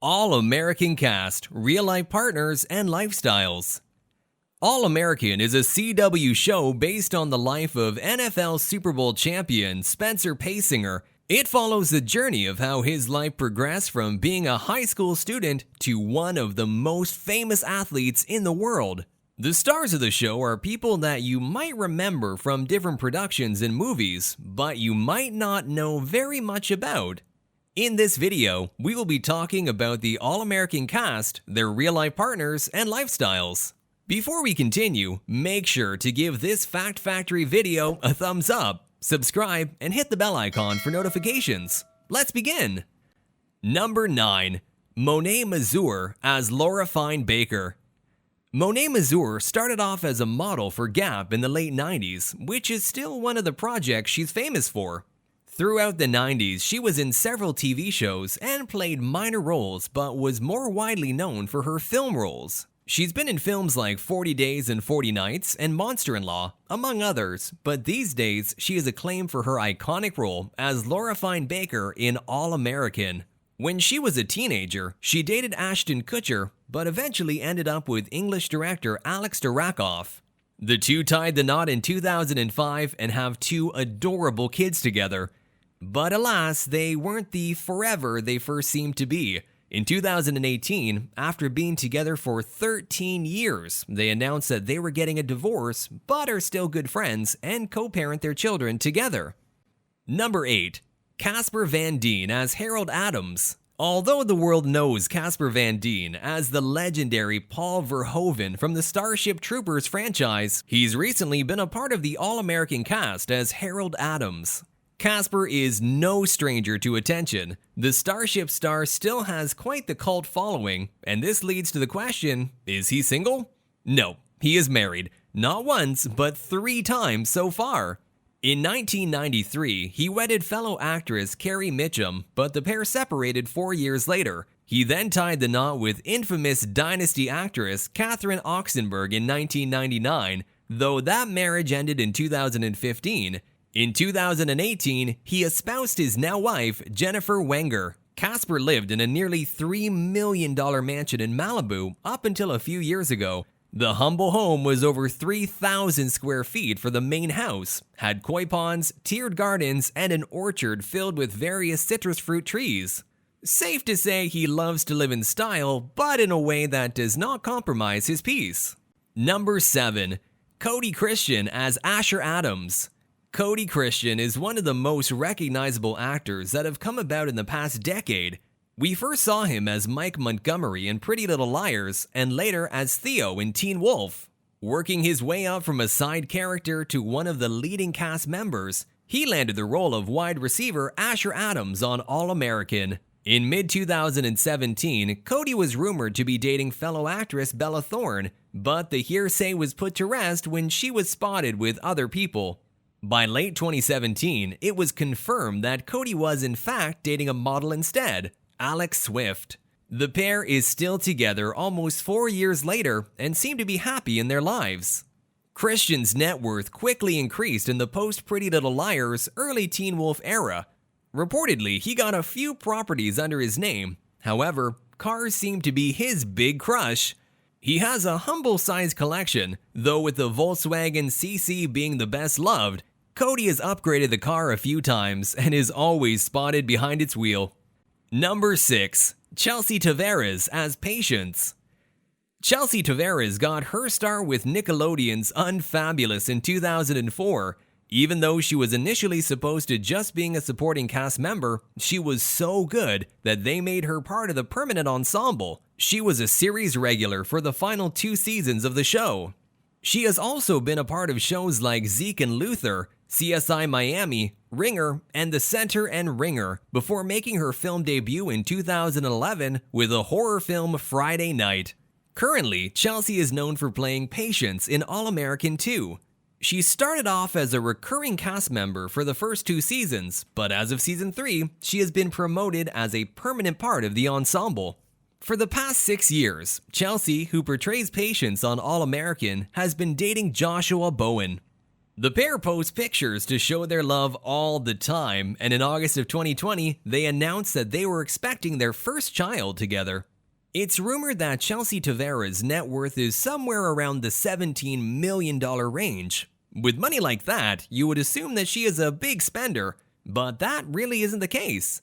All-American Cast, Real-Life Partners, and Lifestyles. All-American is a CW show based on the life of NFL Super Bowl champion Spencer Paysinger. It follows the journey of how his life progressed from being a high school student to one of the most famous athletes in the world. The stars of the show are people that you might remember from different productions and movies, but you might not know very much about. In this video, we will be talking about the All-American cast, their real-life partners, and lifestyles. Before we continue, make sure to give this Fact Factory video a thumbs up, subscribe, and hit the bell icon for notifications. Let's begin! Number 9. Monet Mazur as Laura Fine Baker. Monet Mazur started off as a model for Gap in the late 90s, which is still one of the projects she's famous for. Throughout the 90s, she was in several TV shows and played minor roles, but was more widely known for her film roles. She's been in films like 40 Days and 40 Nights and Monster-in-Law, among others, but these days she is acclaimed for her iconic role as Laura Fine Baker in All-American. When she was a teenager, she dated Ashton Kutcher, but eventually ended up with English director Alex Durakoff. The two tied the knot in 2005 and have two adorable kids together. But alas, they weren't the forever they first seemed to be. In 2018, after being together for 13 years, they announced that they were getting a divorce, but are still good friends and co-parent their children together. Number 8. Casper Van Dien as Harold Adams. Although the world knows Casper Van Dien as the legendary Paul Verhoeven from the Starship Troopers franchise, he's recently been a part of the All-American cast as Harold Adams. Casper is no stranger to attention. The Starship star still has quite the cult following, and this leads to the question, is he single? No, he is married. Not once, but 3 times so far. In 1993, he wedded fellow actress Carrie Mitchum, but the pair separated 4 years later. He then tied the knot with infamous Dynasty actress Catherine Oxenberg in 1999, though that marriage ended in 2015. In 2018, he espoused his now-wife, Jennifer Wenger. Casper lived in a nearly $3 million mansion in Malibu up until a few years ago. The humble home was over 3,000 square feet for the main house, had koi ponds, tiered gardens, and an orchard filled with various citrus fruit trees. Safe to say he loves to live in style, but in a way that does not compromise his peace. Number 7. Cody Christian as Asher Adams. Cody Christian is one of the most recognizable actors that have come about in the past decade. We first saw him as Mike Montgomery in Pretty Little Liars and later as Theo in Teen Wolf. Working his way up from a side character to one of the leading cast members, he landed the role of wide receiver Asher Adams on All-American. In mid-2017, Cody was rumored to be dating fellow actress Bella Thorne, but the hearsay was put to rest when she was spotted with other people. By late 2017, it was confirmed that Cody was in fact dating a model instead, Alex Swift. The pair is still together almost 4 years later and seem to be happy in their lives. Christian's net worth quickly increased in the post-Pretty Little Liars early Teen Wolf era. Reportedly, he got a few properties under his name. However, cars seem to be his big crush. He has a humble-sized collection, though with the Volkswagen CC being the best loved, Cody has upgraded the car a few times and is always spotted behind its wheel. Number 6. Chelsea Tavares as Patience. Chelsea Tavares got her start with Nickelodeon's Unfabulous in 2004. Even though she was initially supposed to just being a supporting cast member, she was so good that they made her part of the permanent ensemble. She was a series regular for the final 2 seasons of the show. She has also been a part of shows like Zeke and Luther, CSI Miami, Ringer, and The Center and Ringer, before making her film debut in 2011 with the horror film Friday Night. Currently, Chelsea is known for playing Patience in All-American 2. She started off as a recurring cast member for the first 2 seasons, but as of season 3, she has been promoted as a permanent part of the ensemble. For the past 6 years, Chelsea, who portrays Patience on All-American, has been dating Joshua Bowen. The pair post pictures to show their love all the time, and in August of 2020, they announced that they were expecting their first child together. It's rumored that Chelsea Tavares' net worth is somewhere around the $17 million range. With money like that, you would assume that she is a big spender, but that really isn't the case.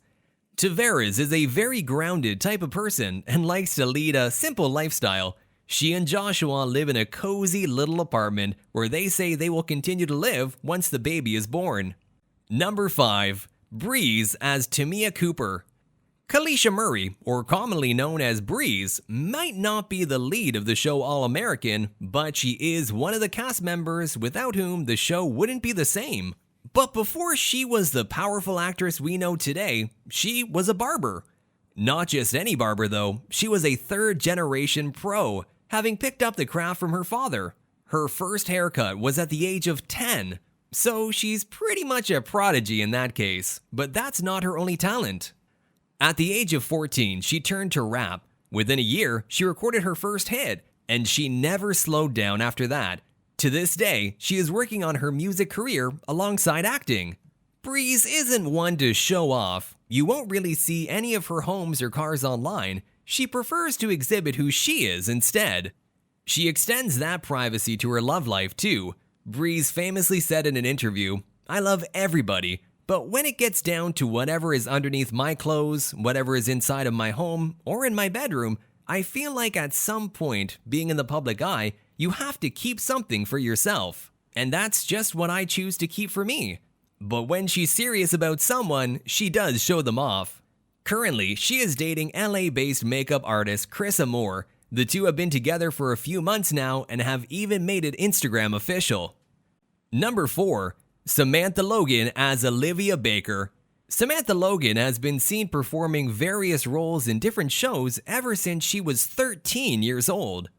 Tavares is a very grounded type of person and likes to lead a simple lifestyle. She and Joshua live in a cozy little apartment where they say they will continue to live once the baby is born. Number 5. Bre-Z as Tamia Cooper. Kalisha Murray, or commonly known as Bre-Z, might not be the lead of the show All-American, but she is one of the cast members without whom the show wouldn't be the same. But before she was the powerful actress we know today, she was a barber. Not just any barber though, she was a third-generation pro, having picked up the craft from her father. Her first haircut was at the age of 10, so she's pretty much a prodigy in that case, but that's not her only talent. At the age of 14, she turned to rap. Within a year, she recorded her first hit, and she never slowed down after that. To this day, she is working on her music career alongside acting. Bre-Z isn't one to show off. You won't really see any of her homes or cars online. She prefers to exhibit who she is instead. She extends that privacy to her love life too. Bre-Z famously said in an interview, "I love everybody, but when it gets down to whatever is underneath my clothes, whatever is inside of my home, or in my bedroom, I feel like at some point, being in the public eye, you have to keep something for yourself. And that's just what I choose to keep for me." But when she's serious about someone, she does show them off. Currently, she is dating LA-based makeup artist Chris Amore. The two have been together for a few months now and have even made it Instagram official. Number 4. Samantha Logan as Olivia Baker. Samantha Logan has been seen performing various roles in different shows ever since she was 13 years old.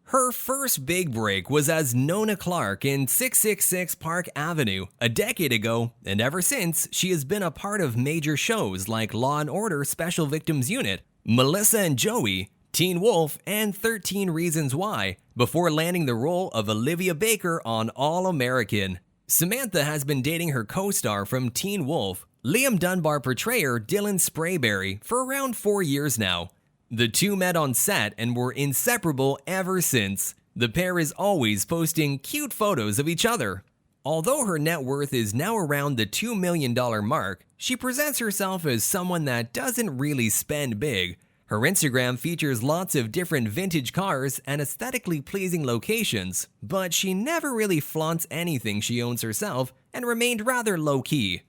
Her first big break was as Nona Clark in 666 Park Avenue a decade ago, and ever since, she has been a part of major shows like Law & Order Special Victims Unit, Melissa and Joey, Teen Wolf, and 13 Reasons Why, before landing the role of Olivia Baker on All-American. Samantha has been dating her co-star from Teen Wolf, Liam Dunbar portrayer Dylan Sprayberry, for around 4 years now. The two met on set and were inseparable ever since. The pair is always posting cute photos of each other. Although her net worth is now around the $2 million mark, she presents herself as someone that doesn't really spend big. Her Instagram features lots of different vintage cars and aesthetically pleasing locations, but she never really flaunts anything she owns herself and remained rather low-key.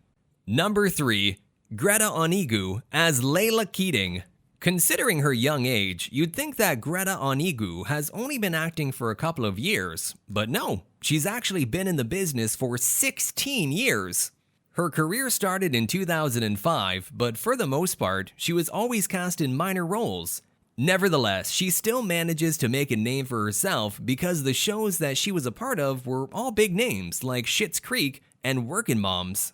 Number 3. Greta Gerwig as Layla Keating. Considering her young age, you'd think that Greta Gerwig has only been acting for a couple of years, but no, she's actually been in the business for 16 years. Her career started in 2005, but for the most part, she was always cast in minor roles. Nevertheless, she still manages to make a name for herself because the shows that she was a part of were all big names like Schitt's Creek and Workin' Moms.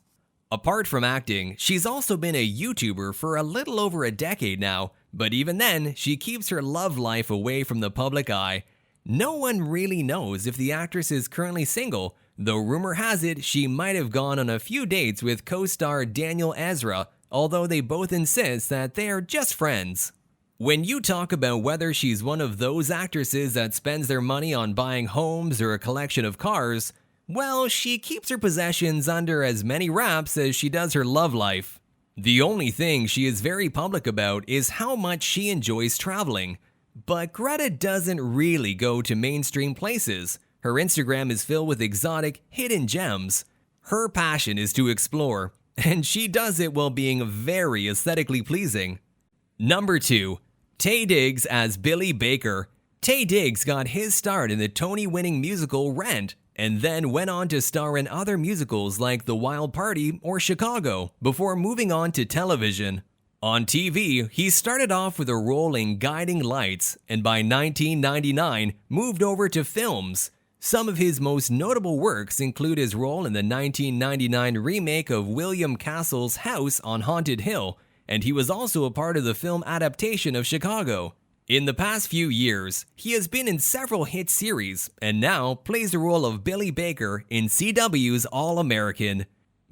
Apart from acting, she's also been a YouTuber for a little over a decade now, but even then, she keeps her love life away from the public eye. No one really knows if the actress is currently single, though rumor has it she might have gone on a few dates with co-star Daniel Ezra, although they both insist that they are just friends. When you talk about whether she's one of those actresses that spends their money on buying homes or a collection of cars, well, she keeps her possessions under as many wraps as she does her love life. The only thing she is very public about is how much she enjoys traveling. But Greta doesn't really go to mainstream places. Her Instagram is filled with exotic, hidden gems. Her passion is to explore, and she does it while being very aesthetically pleasing. Number 2. Taye Diggs as Billy Baker. Taye Diggs got his start in the Tony-winning musical Rent, and then went on to star in other musicals like The Wild Party or Chicago, before moving on to television. On TV, he started off with a role in Guiding Lights, and by 1999 moved over to films. Some of his most notable works include his role in the 1999 remake of William Castle's House on Haunted Hill, and he was also a part of the film adaptation of Chicago. In the past few years, he has been in several hit series and now plays the role of Billy Baker in CW's All-American.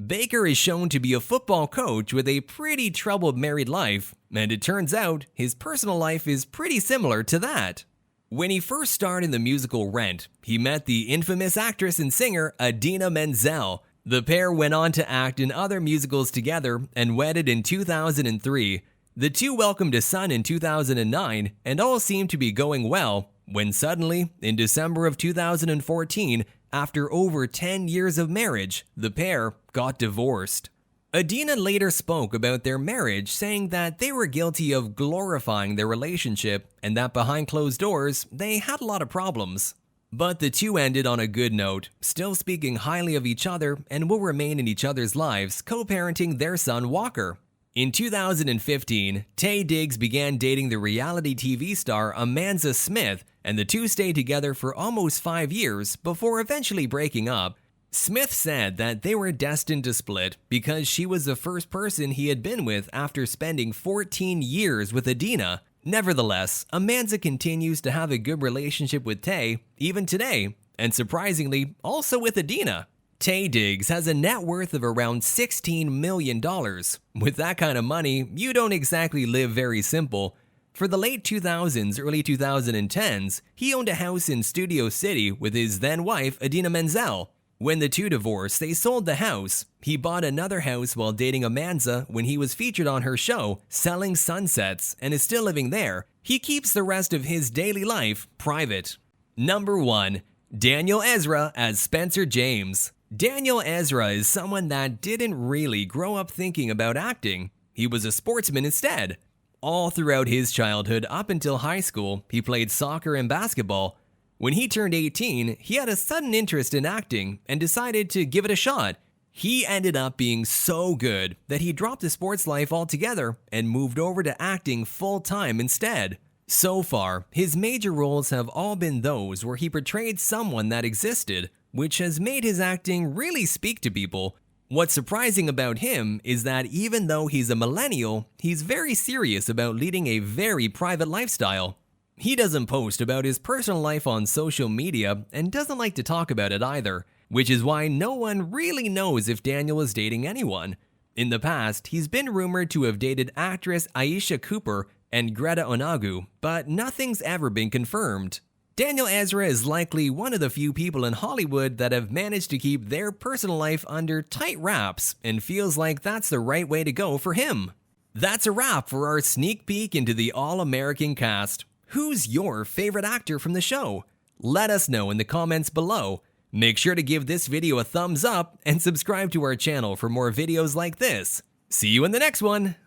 Baker is shown to be a football coach with a pretty troubled married life, and it turns out his personal life is pretty similar to that. When he first starred in the musical Rent, he met the infamous actress and singer Idina Menzel. The pair went on to act in other musicals together and wedded in 2003. The two welcomed a son in 2009, and all seemed to be going well, when suddenly, in December of 2014, after over 10 years of marriage, the pair got divorced. Idina later spoke about their marriage, saying that they were guilty of glorifying their relationship and that behind closed doors, they had a lot of problems. But the two ended on a good note, still speaking highly of each other and will remain in each other's lives, co-parenting their son Walker. In 2015, Taye Diggs began dating the reality TV star Amanda Smith, and the two stayed together for almost 5 years before eventually breaking up. Smith said that they were destined to split because she was the first person he had been with after spending 14 years with Idina. Nevertheless, Amanda continues to have a good relationship with Taye, even today, and surprisingly, also with Idina. Taye Diggs has a net worth of around $16 million. With that kind of money, you don't exactly live very simple. For the late 2000s, early 2010s, he owned a house in Studio City with his then-wife Idina Menzel. When the two divorced, they sold the house. He bought another house while dating Amanda when he was featured on her show, Selling Sunsets, and is still living there. He keeps the rest of his daily life private. Number 1. Daniel Ezra as Spencer James. Daniel Ezra is someone that didn't really grow up thinking about acting. He was a sportsman instead. All throughout his childhood up until high school, he played soccer and basketball. When he turned 18, he had a sudden interest in acting and decided to give it a shot. He ended up being so good that he dropped the sports life altogether and moved over to acting full-time instead. So far, his major roles have all been those where he portrayed someone that existed, which has made his acting really speak to people. What's surprising about him is that even though he's a millennial, he's very serious about leading a very private lifestyle. He doesn't post about his personal life on social media and doesn't like to talk about it either, which is why no one really knows if Daniel is dating anyone. In the past, he's been rumored to have dated actress Aisha Cooper and Greta Gerwig, but nothing's ever been confirmed. Daniel Ezra is likely one of the few people in Hollywood that have managed to keep their personal life under tight wraps and feels like that's the right way to go for him. That's a wrap for our sneak peek into the All-American cast. Who's your favorite actor from the show? Let us know in the comments below. Make sure to give this video a thumbs up and subscribe to our channel for more videos like this. See you in the next one!